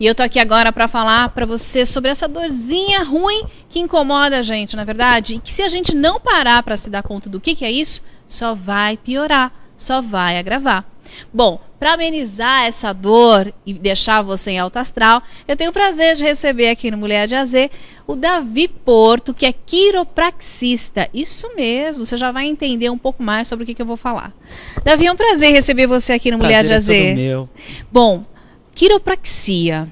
E eu tô aqui agora para falar para você sobre essa dorzinha ruim que incomoda a gente, na verdade, e que se a gente não parar para se dar conta do que é isso, só vai piorar, só vai agravar. Bom, para amenizar essa dor e deixar você em alto astral, eu tenho o prazer de receber aqui no Mulher de AZ o Davi Porto, que é quiropraxista. Isso mesmo, você já vai entender um pouco mais sobre o que eu vou falar. Davi, é um prazer receber você aqui no Mulher de AZ. Prazer é todo meu. Bom, quiropraxia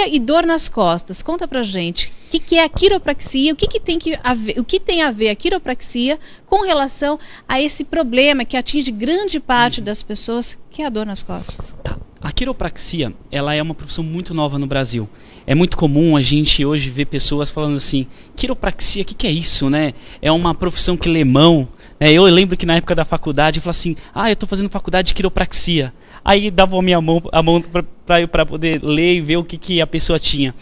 e dor nas costas. Conta pra gente. O que é a quiropraxia? O que tem a ver a quiropraxia com relação a esse problema que atinge grande parte das pessoas, que é a dor nas costas? Tá. A quiropraxia, ela é uma profissão muito nova no Brasil. É muito comum a gente hoje ver pessoas falando assim, quiropraxia, o que é isso, né? É uma profissão que lê mão. Eu lembro que na época da faculdade eu falava assim, eu estou fazendo faculdade de quiropraxia. Aí dava a mão para poder ler e ver o que a pessoa tinha.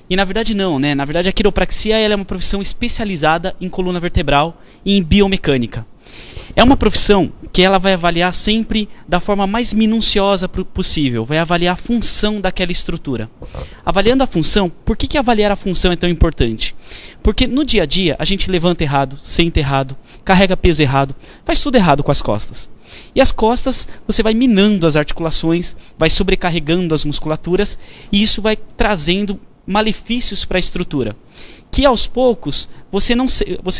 E na verdade não, né? Na verdade a quiropraxia ela é uma profissão especializada em coluna vertebral e em biomecânica. É uma profissão que ela vai avaliar sempre da forma mais minuciosa possível, vai avaliar a função daquela estrutura. Avaliando a função, por que avaliar a função é tão importante? Porque no dia a dia a gente levanta errado, senta errado, carrega peso errado, faz tudo errado com as costas. E as costas, você vai minando as articulações, vai sobrecarregando as musculaturas e isso vai trazendo malefícios para a estrutura. Que aos poucos, você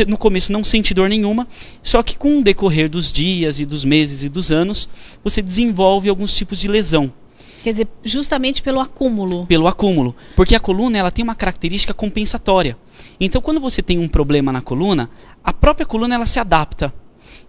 no começo não sente dor nenhuma, só que com o decorrer dos dias e dos meses e dos anos, você desenvolve alguns tipos de lesão. Quer dizer, justamente pelo acúmulo. Pelo acúmulo. Porque a coluna ela tem uma característica compensatória. Então, quando você tem um problema na coluna, a própria coluna ela se adapta.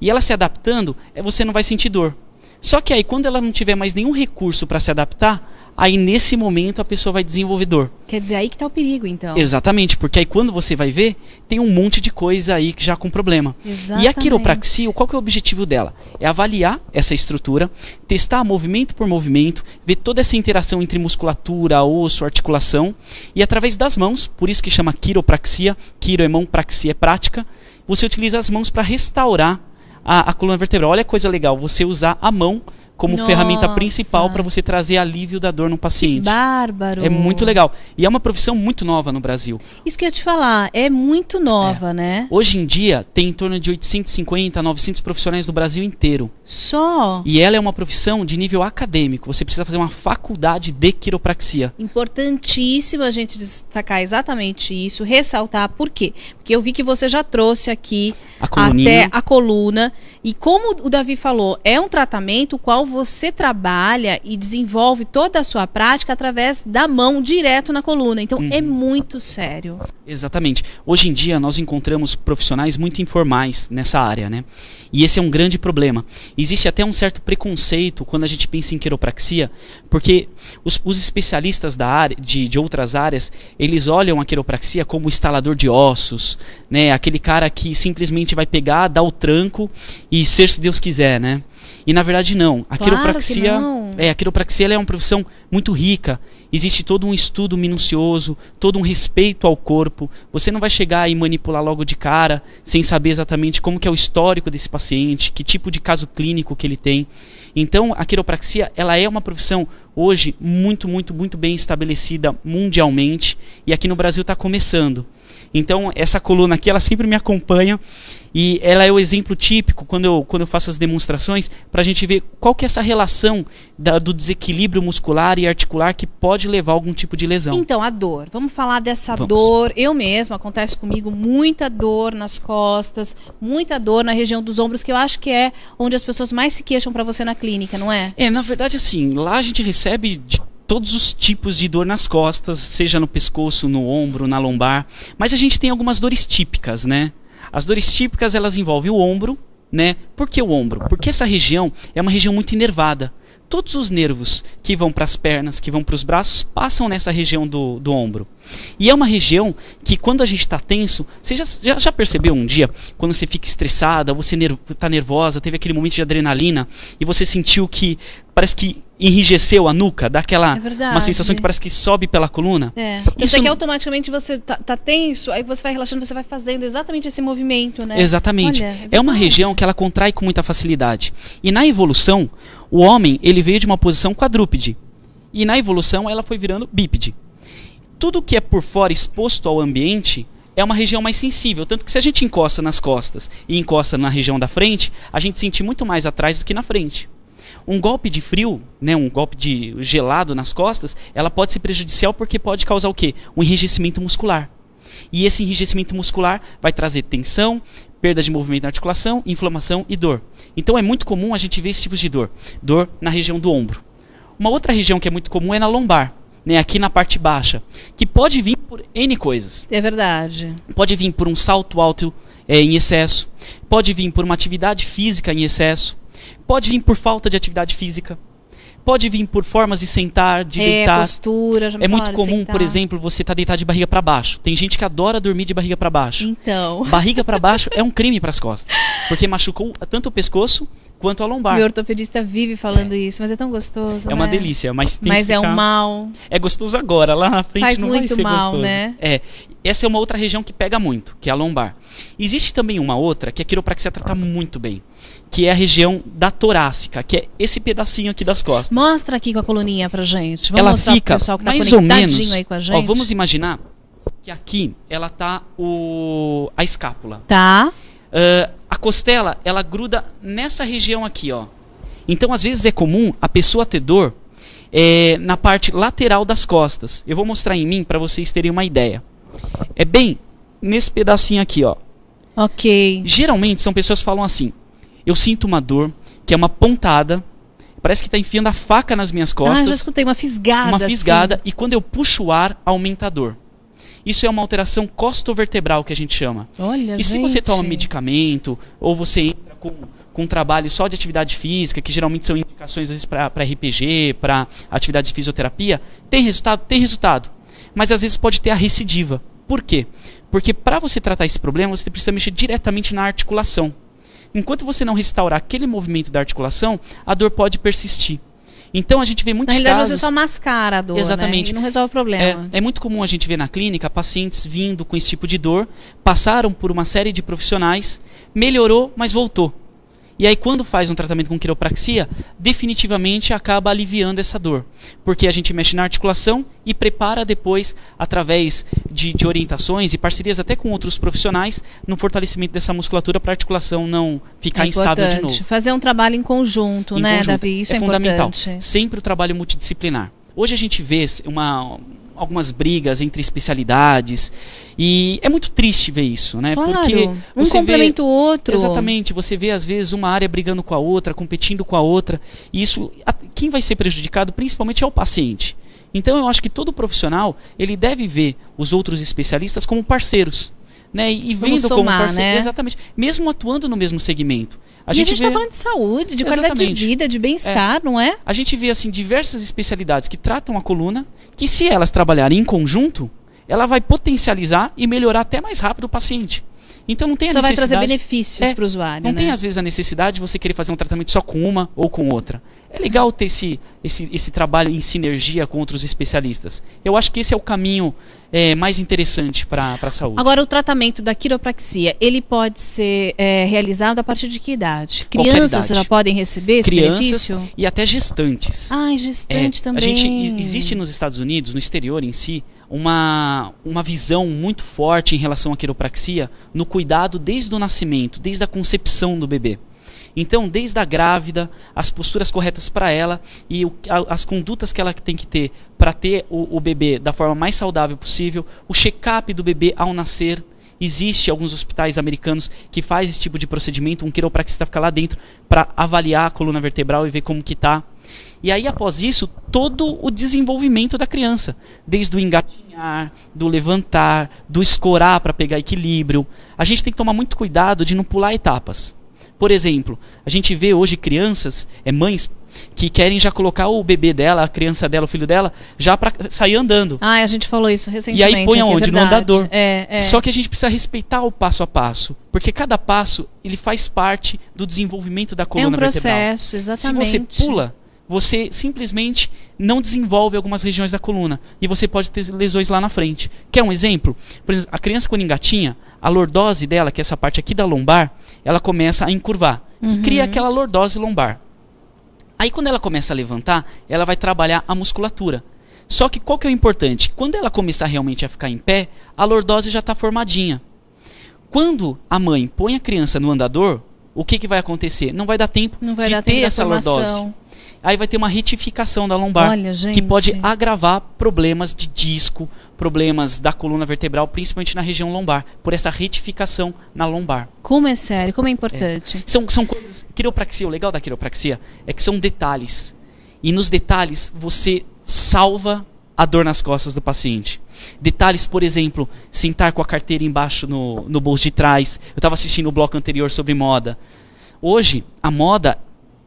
E ela se adaptando, você não vai sentir dor. Só que aí, quando ela não tiver mais nenhum recurso para se adaptar, aí nesse momento a pessoa vai desenvolver dor. Quer dizer, aí que está o perigo, então. Exatamente, porque aí quando você vai ver, tem um monte de coisa aí que já com problema. Exatamente. E a quiropraxia, qual que é o objetivo dela? É avaliar essa estrutura, testar movimento por movimento, ver toda essa interação entre musculatura, osso, articulação, e através das mãos, por isso que chama quiropraxia, quiro é mão, praxia é prática, você utiliza as mãos para restaurar a coluna vertebral. Olha que coisa legal, você usar a mão como ferramenta principal para você trazer alívio da dor no paciente. Que bárbaro! É muito legal. E é uma profissão muito nova no Brasil. Isso que eu ia te falar, é muito nova, né? Hoje em dia, tem em torno de 850 a 900 profissionais do Brasil inteiro. Só? E ela é uma profissão de nível acadêmico. Você precisa fazer uma faculdade de quiropraxia. Importantíssimo a gente destacar exatamente isso, ressaltar. Por quê? Porque eu vi que você já trouxe aqui até a coluna. E como o Davi falou, é um tratamento qual você trabalha e desenvolve toda a sua prática através da mão direto na coluna. Então é muito sério. Exatamente. Hoje em dia nós encontramos profissionais muito informais nessa área, né? E esse é um grande problema. Existe até um certo preconceito quando a gente pensa em quiropraxia, porque os especialistas da área, de outras áreas, eles olham a quiropraxia como instalador de ossos, né? Aquele cara que simplesmente vai pegar, dar o tranco e ser se Deus quiser, né? E na verdade não. A quiropraxia, a quiropraxia ela é uma profissão muito rica. Existe todo um estudo minucioso, todo um respeito ao corpo. Você não vai chegar e manipular logo de cara, sem saber exatamente como que é o histórico desse paciente, que tipo de caso clínico que ele tem. Então, a quiropraxia, ela é uma profissão hoje muito bem estabelecida mundialmente, e aqui no Brasil está começando. Então, essa coluna aqui, ela sempre me acompanha, e ela é o exemplo típico, quando eu faço as demonstrações, para a gente ver qual que é essa relação do desequilíbrio muscular e articular que pode levar a algum tipo de lesão. Então, a dor. Vamos falar dessa dor. Eu mesma, acontece comigo, muita dor nas costas, muita dor na região dos ombros, que eu acho que é onde as pessoas mais se queixam para você na clínica, não é? Na verdade, assim, lá a gente recebe de todos os tipos de dor nas costas, seja no pescoço, no ombro, na lombar, mas a gente tem algumas dores típicas, né? As dores típicas, elas envolvem o ombro, né? Por que o ombro? Porque essa região é uma região muito inervada. Todos os nervos que vão para as pernas, que vão para os braços, passam nessa região do ombro. E é uma região que, quando a gente está tenso, você já percebeu um dia, quando você fica estressada, você está nervosa, teve aquele momento de adrenalina, e você sentiu que parece que enrijeceu a nuca, dá aquela uma sensação que parece que sobe pela coluna? Isso é que automaticamente você tá tenso, aí você vai relaxando, você vai fazendo exatamente esse movimento, né? Exatamente. Olha, é uma região que ela contrai com muita facilidade. E na evolução, o homem, ele veio de uma posição quadrúpede. E na evolução ela foi virando bípede. Tudo que é por fora exposto ao ambiente é uma região mais sensível, tanto que se a gente encosta nas costas e encosta na região da frente, a gente sente muito mais atrás do que na frente. Um golpe de frio, né, um golpe de gelado nas costas, ela pode ser prejudicial porque pode causar o quê? Um enrijecimento muscular. E esse enrijecimento muscular vai trazer tensão, perda de movimento na articulação, inflamação e dor. Então é muito comum a gente ver esses tipos de dor. Dor na região do ombro. Uma outra região que é muito comum é na lombar, né, aqui na parte baixa, que pode vir por N coisas. É verdade. Pode vir por um salto alto em excesso, pode vir por uma atividade física em excesso, pode vir por falta de atividade física, pode vir por formas de sentar, de deitar. Postura, já me é muito falaram, comum, sentar. por exemplo, você estar deitado de barriga para baixo. Tem gente que adora dormir de barriga para baixo. Então. Barriga para baixo é um crime para as costas, porque machucou tanto o pescoço quanto a lombar. Meu ortopedista vive falando isso, mas é tão gostoso, É uma delícia, mas tem Mas que é ficar... um mal. É gostoso agora, lá na frente Faz não muito vai ser mal, gostoso. né? Essa é uma outra região que pega muito, que é a lombar. Existe também uma outra que a quiropraxia trata muito bem, que é a região da torácica, que é esse pedacinho aqui das costas. Mostra aqui com a coluninha pra gente. Vamos Ela mostrar fica pro pessoal que tá mais ou conectadinho menos, aí com a gente. ó, vamos imaginar que aqui ela tá a escápula. Tá. A costela, ela gruda nessa região aqui, ó. Então, às vezes é comum a pessoa ter dor na parte lateral das costas. Eu vou mostrar em mim para vocês terem uma ideia. É bem nesse pedacinho aqui, ó. Ok. Geralmente são pessoas que falam assim: eu sinto uma dor, que é uma pontada, parece que está enfiando a faca nas minhas costas. Já escutei, uma fisgada. Uma fisgada, assim. E quando eu puxo o ar, aumenta a dor. Isso é uma alteração costovertebral que a gente chama. Olha, e se você toma medicamento, ou você entra com um trabalho só de atividade física, que geralmente são indicações às vezes para RPG, para atividade de fisioterapia, tem resultado? Tem resultado. Mas às vezes pode ter a recidiva. Por quê? Porque para você tratar esse problema, você precisa mexer diretamente na articulação. Enquanto você não restaurar aquele movimento da articulação, a dor pode persistir. Então a gente vê muitos casos... Na realidade você só mascara a dor, Exatamente. né? E não resolve o problema. É muito comum a gente ver na clínica pacientes vindo com esse tipo de dor, passaram por uma série de profissionais, melhorou, mas voltou. E aí quando faz um tratamento com quiropraxia, definitivamente acaba aliviando essa dor. Porque a gente mexe na articulação e prepara depois, através de orientações e parcerias até com outros profissionais, no fortalecimento dessa musculatura para a articulação não ficar instável de novo. Fazer um trabalho em conjunto, Em né, conjunto. Davi? Isso é fundamental. importante. Sempre o trabalho multidisciplinar. Hoje a gente vê algumas brigas entre especialidades e é muito triste ver isso, né? Claro, porque um complementa o outro. Exatamente, você vê às vezes uma área brigando com a outra, competindo com a outra, e isso, quem vai ser prejudicado principalmente é o paciente. Então eu acho que todo profissional, ele deve ver os outros especialistas como parceiros, né? E vendo como parceiro, né? Exatamente, mesmo atuando no mesmo segmento. A gente está falando de saúde, de qualidade de vida, de bem-estar, não é? A gente vê assim diversas especialidades que tratam a coluna, que se elas trabalharem em conjunto, ela vai potencializar e melhorar até mais rápido o paciente. Então não tem a necessidade... Só vai trazer benefícios para o usuário, Não né? tem às vezes a necessidade de você querer fazer um tratamento só com uma ou com outra. É legal ter esse trabalho em sinergia com outros especialistas. Eu acho que esse é o caminho mais interessante para a saúde. Agora, o tratamento da quiropraxia, ele pode ser realizado a partir de que idade? Crianças já podem receber esse benefício? E até gestantes. Gestante também. Existe nos Estados Unidos, no exterior em si, uma visão muito forte em relação à quiropraxia no cuidado desde o nascimento, desde a concepção do bebê. Então, desde a grávida, as posturas corretas para ela e as condutas que ela tem que ter para ter o bebê da forma mais saudável possível, o check-up do bebê ao nascer. Existe alguns hospitais americanos que faz esse tipo de procedimento, um quiropraxista fica lá dentro para avaliar a coluna vertebral e ver como que está. E aí, após isso, todo o desenvolvimento da criança, desde o engatinhar, do levantar, do escorar para pegar equilíbrio. A gente tem que tomar muito cuidado de não pular etapas. Por exemplo, a gente vê hoje crianças, mães, que querem já colocar o bebê dela, a criança dela, o filho dela, já para sair andando. A gente falou isso recentemente. E aí põe aonde? No andador. É. Só que a gente precisa respeitar o passo a passo, porque cada passo ele faz parte do desenvolvimento da coluna vertebral. É um processo, exatamente. Se você pula, você simplesmente não desenvolve algumas regiões da coluna e você pode ter lesões lá na frente. Quer um exemplo? Por exemplo, a criança quando engatinha, a lordose dela, que é essa parte aqui da lombar, ela começa a encurvar. E cria aquela lordose lombar. Aí quando ela começa a levantar, ela vai trabalhar a musculatura. Só que qual que é o importante? Quando ela começar realmente a ficar em pé, a lordose já está formadinha. Quando a mãe põe a criança no andador, o que vai acontecer? Não vai dar tempo de ter essa lordose. Aí vai ter uma retificação da lombar, que pode agravar problemas de disco, problemas da coluna vertebral, principalmente na região lombar, por essa retificação na lombar. Como é sério, como é importante. São coisas... Quiropraxia, o legal da quiropraxia é que são detalhes. E nos detalhes você salva a dor nas costas do paciente. Detalhes, por exemplo, sentar com a carteira embaixo no bolso de trás. Eu estava assistindo o bloco anterior sobre moda. Hoje, a moda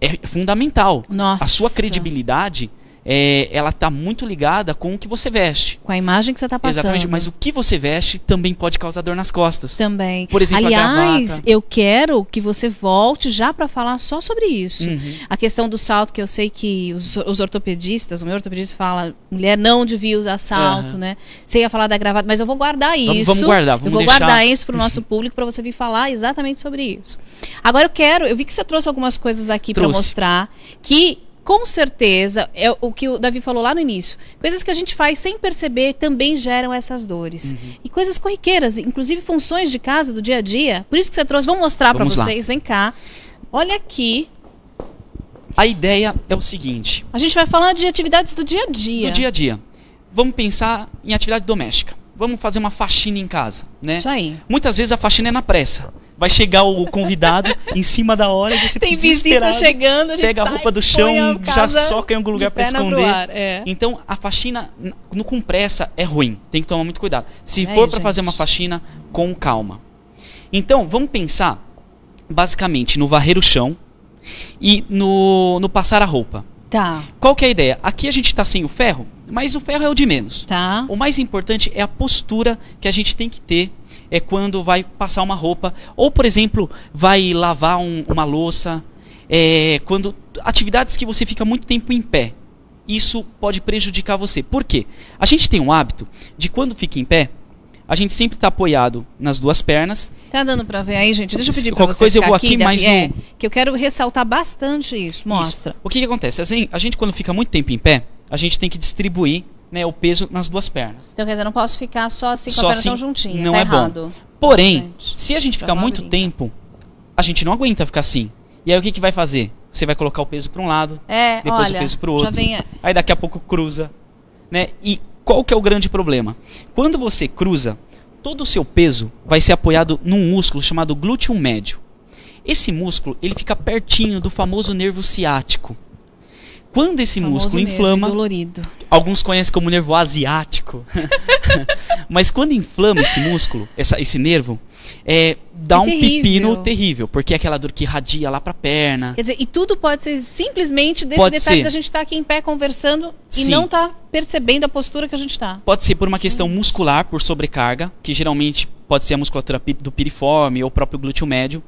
é fundamental. Nossa. A sua credibilidade, ela está muito ligada com o que você veste. Com a imagem que você está passando. Exatamente, mas o que você veste também pode causar dor nas costas. Também. Por exemplo, aliás, a gravata. eu quero que você volte já para falar só sobre isso. A questão do salto, que eu sei que os ortopedistas, o meu ortopedista fala, mulher não devia usar salto, né? Você ia falar da gravata, mas eu vou guardar isso. Vamos guardar, vamos deixar. Guardar isso para o nosso público, para você vir falar exatamente sobre isso. Agora eu vi que você trouxe algumas coisas aqui para mostrar que com certeza, é o que o Davi falou lá no início. Coisas que a gente faz sem perceber também geram essas dores. E coisas corriqueiras, inclusive funções de casa, do dia a dia. Por isso que você trouxe, vamos mostrar para vocês. Vem cá. Olha aqui. A ideia é o seguinte. A gente vai falar de atividades do dia a dia. Do dia a dia. Vamos pensar em atividade doméstica. Vamos fazer uma faxina em casa, né? Isso aí. Muitas vezes a faxina é na pressa. Vai chegar o convidado em cima da hora e você tem visita chegando, a gente pega a roupa do chão, já soca em algum lugar para esconder. Então a faxina com pressa é ruim, tem que tomar muito cuidado. Se for para fazer uma faxina, com calma. Então vamos pensar basicamente no varrer o chão e no passar a roupa. Tá. Qual que é a ideia? Aqui a gente está sem o ferro, mas o ferro é o de menos. Tá. O mais importante é a postura que a gente tem que ter quando vai passar uma roupa. Ou, por exemplo, vai lavar uma louça. Atividades que você fica muito tempo em pé. Isso pode prejudicar você. Por quê? A gente tem um hábito de quando fica em pé, a gente sempre está apoiado nas duas pernas. Tá dando para ver aí, gente? Deixa eu pedir para qualquer você coisa eu vou aqui mais que eu quero ressaltar bastante isso. Mostra. Isso. O que acontece? Assim, a gente quando fica muito tempo em pé, a gente tem que distribuir, né, o peso nas duas pernas. Então, quer dizer, eu não posso ficar só assim com a perna tão juntinha. Não tá é errado. Bom. Porém, se a gente ficar muito tempo, a gente não aguenta ficar assim. E aí o que vai fazer? Você vai colocar o peso para um lado, depois o peso para o outro. Aí daqui a pouco cruza, né? E qual que é o grande problema? Quando você cruza, todo o seu peso vai ser apoiado num músculo chamado glúteo médio. Esse músculo, ele fica pertinho do famoso nervo ciático. Quando esse músculo inflama, dolorido. Alguns conhecem como nervo asiático, mas quando inflama esse músculo, esse nervo, dá um pepino terrível, porque é aquela dor que irradia lá pra perna. Quer dizer, e tudo pode ser simplesmente desse detalhe da gente estar aqui em pé conversando e não tá percebendo a postura que a gente tá. Pode ser por uma questão muscular, por sobrecarga, que geralmente pode ser a musculatura do piriforme ou o próprio glúteo médio,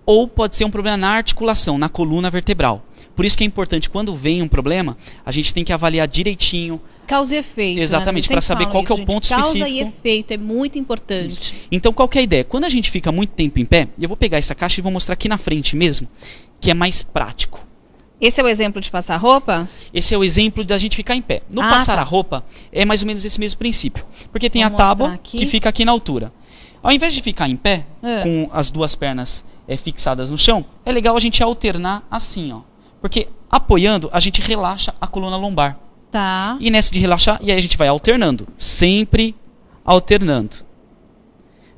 ou pode ser um problema na articulação, na coluna vertebral. Por isso que é importante, quando vem um problema, a gente tem que avaliar direitinho. Causa e efeito. Exatamente, para saber qual que é o ponto específico. Causa e efeito é muito importante. Isso. Então, qual que é a ideia? Quando a gente fica muito tempo em pé, eu vou pegar essa caixa e vou mostrar aqui na frente mesmo, que é mais prático. Esse é o exemplo de passar roupa? Esse é o exemplo da gente ficar em pé. No passar a roupa, é mais ou menos esse mesmo princípio. Porque tem a tábua que fica aqui na altura. Ao invés de ficar em pé, com as duas pernas fixadas no chão, é legal a gente alternar assim, ó. Porque apoiando, a gente relaxa a coluna lombar. Tá. E nessa de relaxar, e aí a gente vai alternando. Sempre alternando.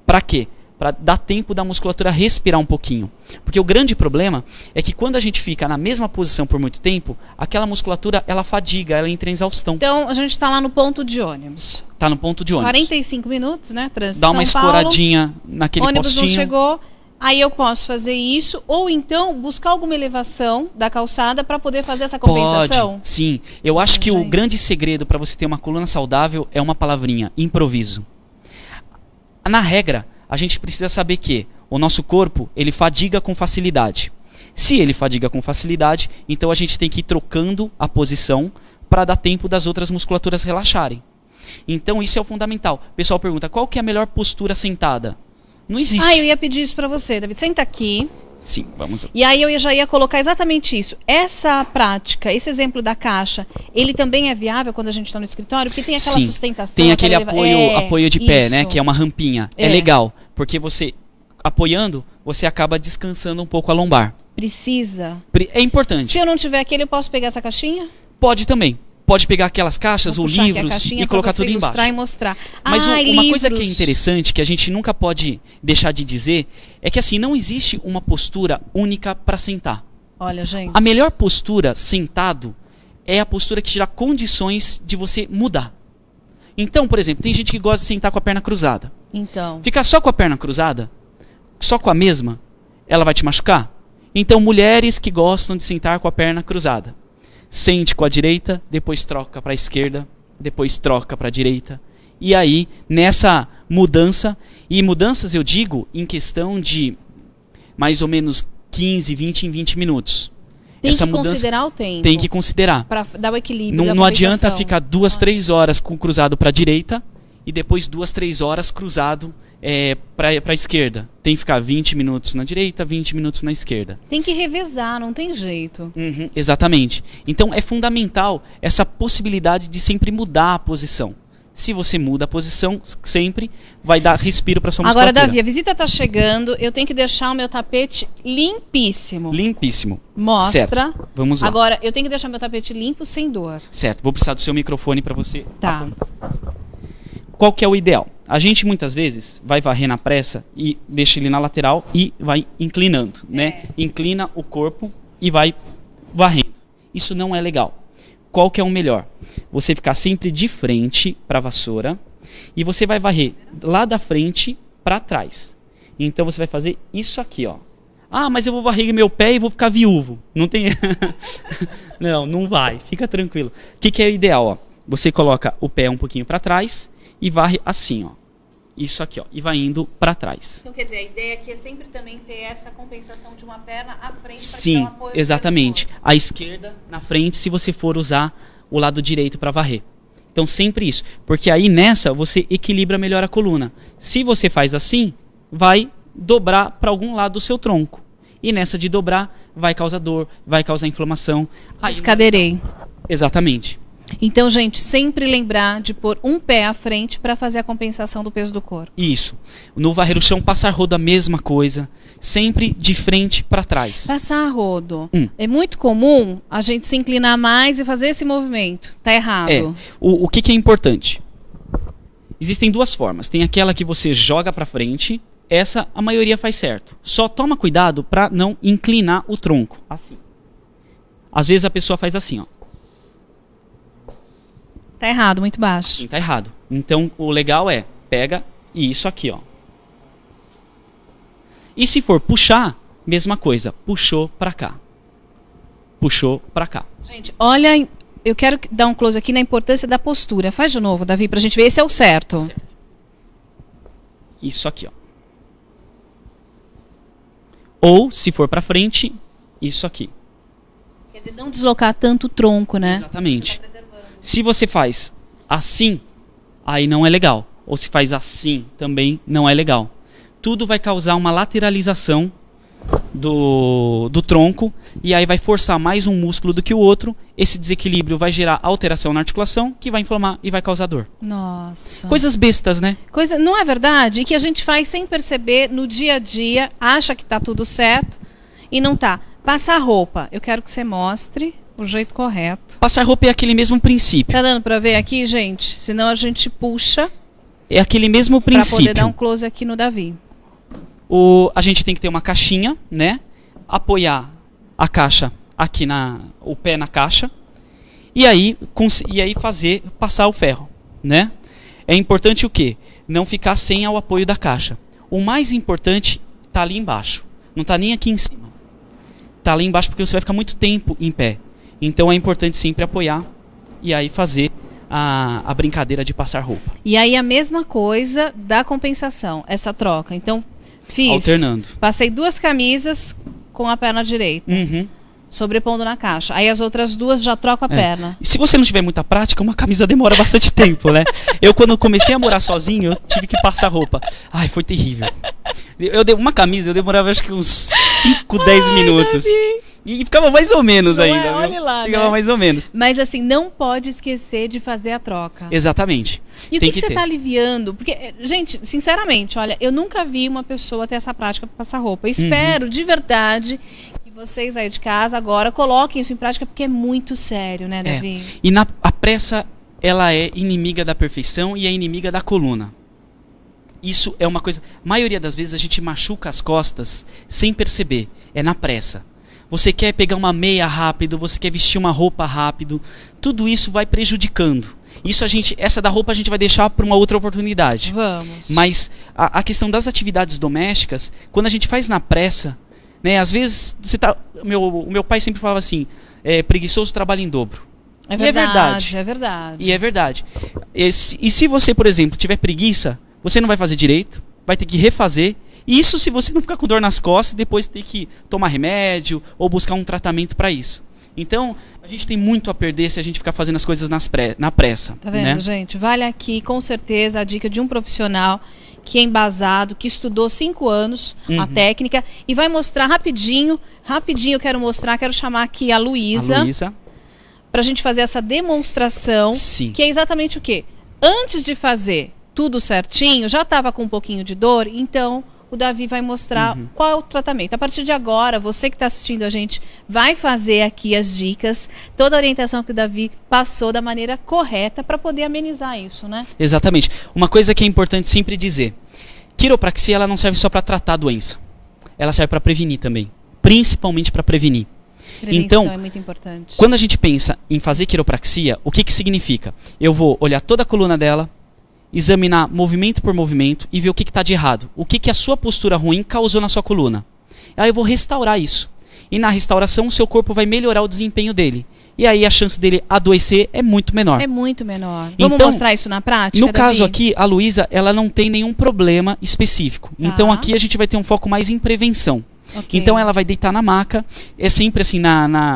Para quê? Para dar tempo da musculatura respirar um pouquinho. Porque o grande problema é que quando a gente fica na mesma posição por muito tempo, aquela musculatura, ela fadiga, ela entra em exaustão. Então, a gente está lá no ponto de ônibus. Tá no ponto de ônibus. 45 minutos, né? Trânsito Dá uma São Paulo, escoradinha naquele ônibus postinho. Não chegou. Aí eu posso fazer isso, ou então buscar alguma elevação da calçada para poder fazer essa compensação? Pode, sim. Eu acho que o grande segredo para você ter uma coluna saudável é uma palavrinha: improviso. Na regra, a gente precisa saber que o nosso corpo, ele fadiga com facilidade. Se ele fadiga com facilidade, então a gente tem que ir trocando a posição para dar tempo das outras musculaturas relaxarem. Então isso é o fundamental. O pessoal pergunta, qual que é a melhor postura sentada? Não existe. Ah, eu ia pedir isso pra você, Davi. Senta aqui. Sim, vamos lá. E aí eu já ia colocar exatamente isso. Essa prática, esse exemplo da caixa, ele também é viável quando a gente está no escritório? Porque tem aquela Sim, sustentação. tem aquele aquela apoio de pé, isso. né? Que é uma rampinha. É legal, porque você, apoiando, você acaba descansando um pouco a lombar. Precisa. É importante. Se eu não tiver aquele, eu posso pegar essa caixinha? Pode também. Pode pegar aquelas caixas ou livros e colocar tudo embaixo. E mostrar. Mas uma livros. coisa que é interessante, que a gente nunca pode deixar de dizer, é que assim, não existe uma postura única para sentar. Olha, gente. A melhor postura sentado é a postura que gera condições de você mudar. Então, por exemplo, tem gente que gosta de sentar com a perna cruzada. Então. Ficar só com a perna cruzada, só com a mesma, ela vai te machucar? Então, mulheres que gostam de sentar com a perna cruzada. Sente com a direita, depois troca para a esquerda, depois troca para a direita. E aí, nessa mudança, e mudanças eu digo em questão de mais ou menos 15, 20 em 20 minutos. Tem Essa que mudança considerar o tempo. tem que considerar. Para dar o equilíbrio. Não adianta ficar 2, 3 horas com cruzado para a direita e depois 2, 3 horas cruzado para a esquerda. Tem que ficar 20 minutos na direita, 20 minutos na esquerda. Tem que revezar, não tem jeito. Uhum, exatamente. Então é fundamental essa possibilidade de sempre mudar a posição. Se você muda a posição, sempre vai dar respiro para sua musculatura. Agora, Davi, a visita está chegando, eu tenho que deixar o meu tapete limpíssimo. Limpíssimo. Mostra. Certo. Vamos lá. Agora, eu tenho que deixar meu tapete limpo, sem dor. Certo. Vou precisar do seu microfone para você. Tá. Qual que é o ideal? A gente muitas vezes vai varrer na pressa e deixa ele na lateral e vai inclinando, né? Inclina o corpo e vai varrendo. Isso não é legal. Qual que é o melhor? Você ficar sempre de frente para a vassoura e você vai varrer lá da frente para trás. Então você vai fazer isso aqui, ó. Ah, mas eu vou varrer meu pé e vou ficar viúvo. Não tem... não vai. Fica tranquilo. O que é o ideal, ó? Você coloca o pé um pouquinho para trás e varre assim, ó. Isso aqui, ó. E vai indo para trás. Então, quer dizer, a ideia aqui é sempre também ter essa compensação de uma perna à frente. Sim, exatamente. A esquerda na frente, se você for usar o lado direito para varrer. Então, sempre isso. Porque aí nessa, você equilibra melhor a coluna. Se você faz assim, vai dobrar para algum lado do seu tronco. E nessa de dobrar, vai causar dor, vai causar inflamação. Descadeirei. Exatamente. Então, gente, sempre lembrar de pôr um pé à frente para fazer a compensação do peso do corpo. Isso. No varrer o chão, passar rodo, a mesma coisa. Sempre de frente para trás. Passar rodo. É muito comum a gente se inclinar mais e fazer esse movimento. Tá errado. O que é importante? Existem duas formas. Tem aquela que você joga para frente. Essa a maioria faz certo. Só toma cuidado para não inclinar o tronco. Assim. Às vezes a pessoa faz assim, ó. Tá errado, muito baixo. Sim, tá errado. Então, o legal é, pega e isso aqui, ó. E se for puxar, mesma coisa. Puxou pra cá. Puxou pra cá. Gente, olha, eu quero dar um close aqui na importância da postura. Faz de novo, Davi, pra gente ver esse é o certo. Certo. Isso aqui, ó. Ou, se for pra frente, isso aqui. Quer dizer, não deslocar tanto o tronco, né? Exatamente. Se você faz assim, aí não é legal. Ou se faz assim, também não é legal. Tudo vai causar uma lateralização do tronco e aí vai forçar mais um músculo do que o outro. Esse desequilíbrio vai gerar alteração na articulação que vai inflamar e vai causar dor. Nossa. Coisas bestas, né? Não é verdade? E que a gente faz sem perceber no dia a dia, acha que tá tudo certo e não tá. Passar roupa. Eu quero que você mostre o jeito correto. Passar roupa é aquele mesmo princípio. Tá dando pra ver aqui, gente? Senão a gente puxa. É aquele mesmo princípio. Pra poder dar um close aqui no Davi. A gente tem que ter uma caixinha, né? Apoiar a caixa aqui o pé na caixa. E aí passar o ferro, né? É importante o quê? Não ficar sem o apoio da caixa. O mais importante tá ali embaixo. Não tá nem aqui em cima. Tá ali embaixo porque você vai ficar muito tempo em pé. Então é importante sempre apoiar e aí fazer a brincadeira de passar roupa. E aí a mesma coisa da compensação, essa troca. Então, fiz. Alternando. Passei 2 camisas com a perna direita. Uhum. Sobrepondo na caixa. Aí as outras duas já trocam a perna. E se você não tiver muita prática, uma camisa demora bastante tempo, né? Eu, quando comecei a morar sozinho, eu tive que passar roupa. Ai, foi terrível. Uma camisa, eu demorava acho que uns 5, 10 minutos. E ficava mais ou menos ainda. Olha lá, ficava mais ou menos. Mas assim, não pode esquecer de fazer a troca. Exatamente. E o que você está aliviando? Porque, gente, sinceramente, olha, eu nunca vi uma pessoa ter essa prática para passar roupa. Eu espero, de verdade, que vocês aí de casa agora coloquem isso em prática, porque é muito sério, né, Davi? E a pressa, ela é inimiga da perfeição e é inimiga da coluna. Isso é uma coisa... A maioria das vezes a gente machuca as costas sem perceber. É na pressa. Você quer pegar uma meia rápido, você quer vestir uma roupa rápido. Tudo isso vai prejudicando. Essa da roupa a gente vai deixar para uma outra oportunidade. Vamos. Mas a questão das atividades domésticas, quando a gente faz na pressa, né, às vezes o meu pai sempre falava assim, preguiçoso trabalha em dobro. É verdade, é verdade. E é verdade. E se você, por exemplo, tiver preguiça, você não vai fazer direito, vai ter que refazer. Isso se você não ficar com dor nas costas e depois ter que tomar remédio ou buscar um tratamento para isso. Então, a gente tem muito a perder se a gente ficar fazendo as coisas na pressa. Tá vendo, né? gente? Vale aqui, com certeza, a dica de um profissional que é embasado, que estudou 5 anos a técnica e vai mostrar rapidinho eu quero chamar aqui a Luísa. Pra gente fazer essa demonstração. Sim. Que é exatamente o quê? Antes de fazer tudo certinho, já estava com um pouquinho de dor, então o Davi vai mostrar qual é o tratamento. A partir de agora, você que está assistindo a gente vai fazer aqui as dicas, toda a orientação que o Davi passou da maneira correta para poder amenizar isso, né? Exatamente. Uma coisa que é importante sempre dizer, quiropraxia ela não serve só para tratar a doença, ela serve para prevenir também, principalmente para prevenir. Prevenção então, é muito importante. Quando a gente pensa em fazer quiropraxia, o que significa? Eu vou olhar toda a coluna dela, examinar movimento por movimento e ver o que está de errado. O que a sua postura ruim causou na sua coluna. Aí eu vou restaurar isso. E na restauração o seu corpo vai melhorar o desempenho dele. E aí a chance dele adoecer é muito menor. É muito menor. Então, vamos mostrar isso na prática, no caso Davi? aqui, a Luísa, ela não tem nenhum problema específico. Tá. Então aqui a gente vai ter um foco mais em prevenção. Okay. Então ela vai deitar na maca. É sempre assim,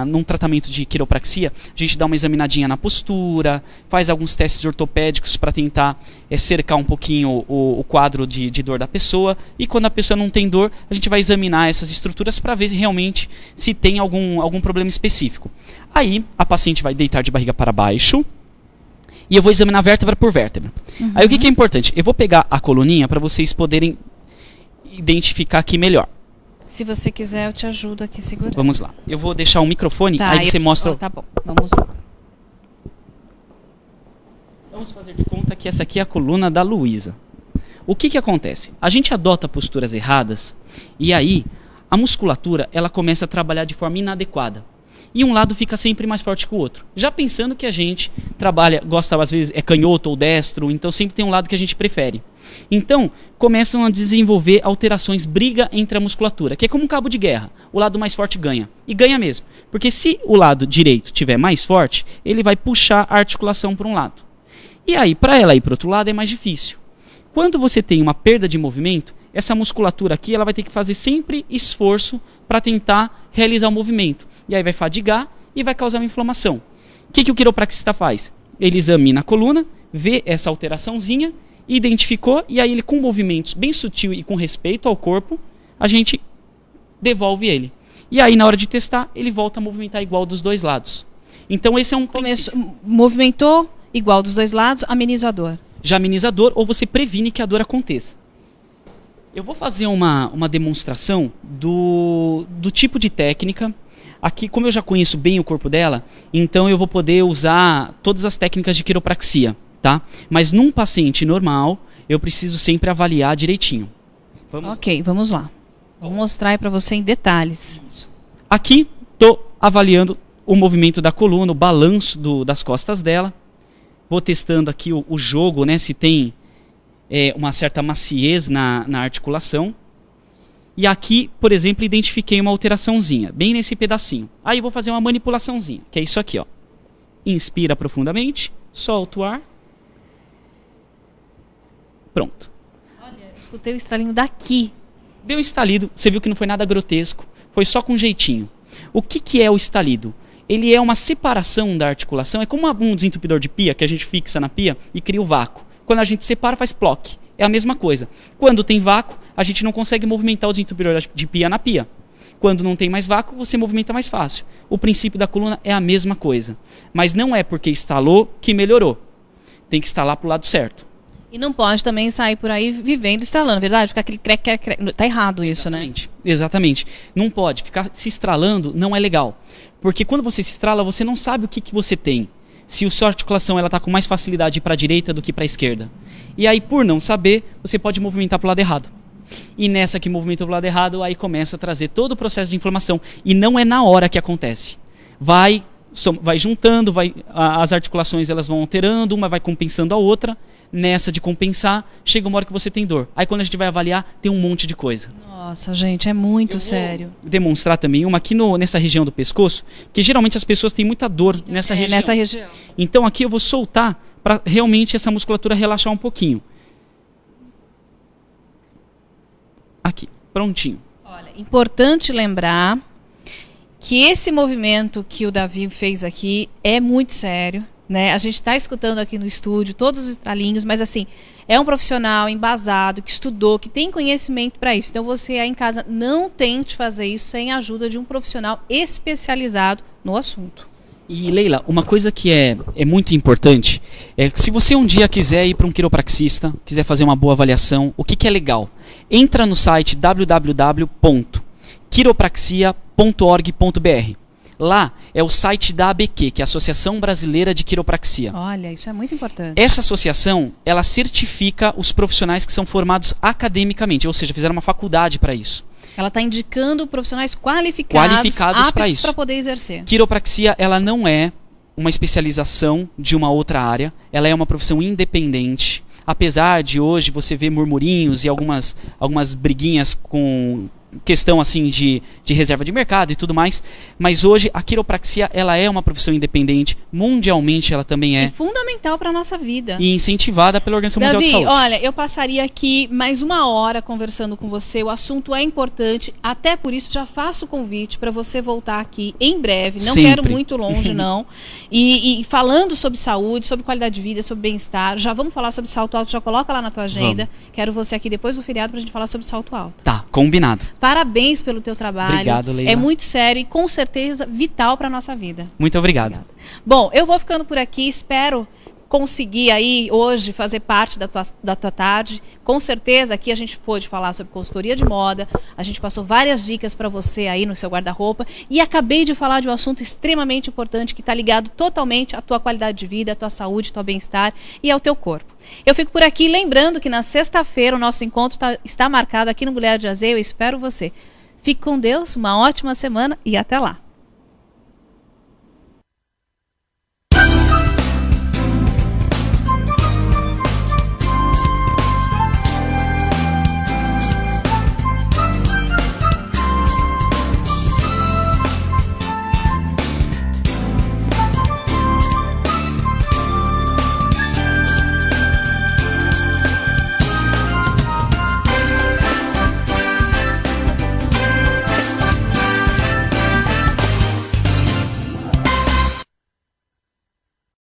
num tratamento de quiropraxia, a gente dá uma examinadinha na postura, faz alguns testes ortopédicos para tentar cercar um pouquinho o quadro de dor da pessoa. E quando a pessoa não tem dor, a gente vai examinar essas estruturas para ver realmente se tem algum problema específico. Aí a paciente vai deitar de barriga para baixo e eu vou examinar vértebra por vértebra. Aí o que é importante? Eu vou pegar a coluninha para vocês poderem identificar aqui melhor. Se você quiser, eu te ajudo aqui segurando. Vamos lá. Eu vou deixar o microfone, aí você mostra... tá bom, vamos lá. Vamos fazer de conta que essa aqui é a coluna da Luísa. O que acontece? A gente adota posturas erradas e aí a musculatura ela começa a trabalhar de forma inadequada. E um lado fica sempre mais forte que o outro. Já pensando que a gente gosta às vezes, é canhoto ou destro, então sempre tem um lado que a gente prefere. Então, começam a desenvolver alterações, briga entre a musculatura, que é como um cabo de guerra. O lado mais forte ganha. E ganha mesmo. Porque se o lado direito tiver mais forte, ele vai puxar a articulação para um lado. E aí, para ela ir para o outro lado, é mais difícil. Quando você tem uma perda de movimento, essa musculatura aqui ela vai ter que fazer sempre esforço para tentar realizar o movimento. E aí vai fadigar e vai causar uma inflamação. O que o quiropraxista faz? Ele examina a coluna, vê essa alteraçãozinha, identificou, e aí ele com movimentos bem sutil e com respeito ao corpo, a gente devolve ele. E aí na hora de testar, ele volta a movimentar igual dos dois lados. Então esse é um princípio. Movimentou igual dos dois lados, ameniza a dor. Já ameniza a dor ou você previne que a dor aconteça. Eu vou fazer uma demonstração do tipo de técnica. Aqui, como eu já conheço bem o corpo dela, então eu vou poder usar todas as técnicas de quiropraxia, tá? Mas num paciente normal, eu preciso sempre avaliar direitinho. Vamos lá. Vou mostrar aí para você em detalhes. Aqui, estou avaliando o movimento da coluna, o balanço das costas dela. Vou testando aqui o jogo, né? Se tem uma certa maciez na articulação. E aqui, por exemplo, identifiquei uma alteraçãozinha, bem nesse pedacinho. Aí vou fazer uma manipulaçãozinha, que é isso aqui, ó. Inspira profundamente, solta o ar. Pronto. Olha, escutei o estalinho daqui. Deu um estalido, você viu que não foi nada grotesco, foi só com jeitinho. O que é o estalido? Ele é uma separação da articulação, é como um desentupidor de pia, que a gente fixa na pia e cria o vácuo. Quando a gente separa, faz ploque. É a mesma coisa. Quando tem vácuo, a gente não consegue movimentar o desentupidor de pia na pia. Quando não tem mais vácuo, você movimenta mais fácil. O princípio da coluna é a mesma coisa. Mas não é porque instalou que melhorou. Tem que instalar para o lado certo. E não pode também sair por aí vivendo estralando, verdade? Ficar aquele crec. Tá errado isso, Exatamente. Né? Exatamente. Não pode. Ficar se estralando não é legal. Porque quando você se estrala, você não sabe o que você tem. Se a sua articulação está com mais facilidade para a direita do que para a esquerda. E aí, por não saber, você pode movimentar para o lado errado. E nessa que movimenta para o lado errado, aí começa a trazer todo o processo de inflamação. E não é na hora que acontece. Vai juntando, as articulações elas vão alterando, uma vai compensando a outra. Nessa de compensar, chega uma hora que você tem dor. Aí quando a gente vai avaliar, tem um monte de coisa. Nossa, gente, é muito sério. Vou demonstrar também uma aqui nessa região do pescoço, que geralmente as pessoas têm muita dor nessa região. Nessa região. Então aqui eu vou soltar para realmente essa musculatura relaxar um pouquinho. Aqui, prontinho. Olha, importante lembrar que esse movimento que o Davi fez aqui é muito sério. Né? A gente está escutando aqui no estúdio todos os estralinhos, mas assim, é um profissional embasado, que estudou, que tem conhecimento para isso. Então você aí em casa não tente fazer isso sem a ajuda de um profissional especializado no assunto. E Leila, uma coisa que é muito importante é que se você um dia quiser ir para um quiropraxista, quiser fazer uma boa avaliação, o que é legal? Entra no site www.quiropraxia.org.br. Lá é o site da ABQ, que é a Associação Brasileira de Quiropraxia. Olha, isso é muito importante. Essa associação, ela certifica os profissionais que são formados academicamente, ou seja, fizeram uma faculdade para isso. Ela está indicando profissionais qualificados para isso, para poder exercer. Quiropraxia, ela não é uma especialização de uma outra área, ela é uma profissão independente. Apesar de hoje você ver murmurinhos e algumas briguinhas com questão assim de reserva de mercado e tudo mais, mas hoje a quiropraxia ela é uma profissão independente, mundialmente ela também é. E fundamental para a nossa vida. E incentivada pela Organização Mundial de Saúde. Olha, eu passaria aqui mais 1 hora conversando com você, o assunto é importante, até por isso já faço o convite para você voltar aqui em breve, não Sempre. Quero muito longe não, e falando sobre saúde, sobre qualidade de vida, sobre bem-estar, já vamos falar sobre salto alto, já coloca lá na tua agenda, quero você aqui depois do feriado pra gente falar sobre salto alto. Tá, combinado. Parabéns pelo teu trabalho. Obrigado, Leila. É muito sério e com certeza vital para nossa vida. Muito obrigado. Bom, eu vou ficando por aqui, espero conseguir aí hoje fazer parte da tua tarde. Com certeza aqui a gente pôde falar sobre consultoria de moda, a gente passou várias dicas para você aí no seu guarda-roupa e acabei de falar de um assunto extremamente importante que está ligado totalmente à tua qualidade de vida, à tua saúde, ao teu bem-estar e ao teu corpo. Eu fico por aqui lembrando que na sexta-feira o nosso encontro está marcado aqui no Mulher de AZ, eu espero você. Fique com Deus, uma ótima semana e até lá.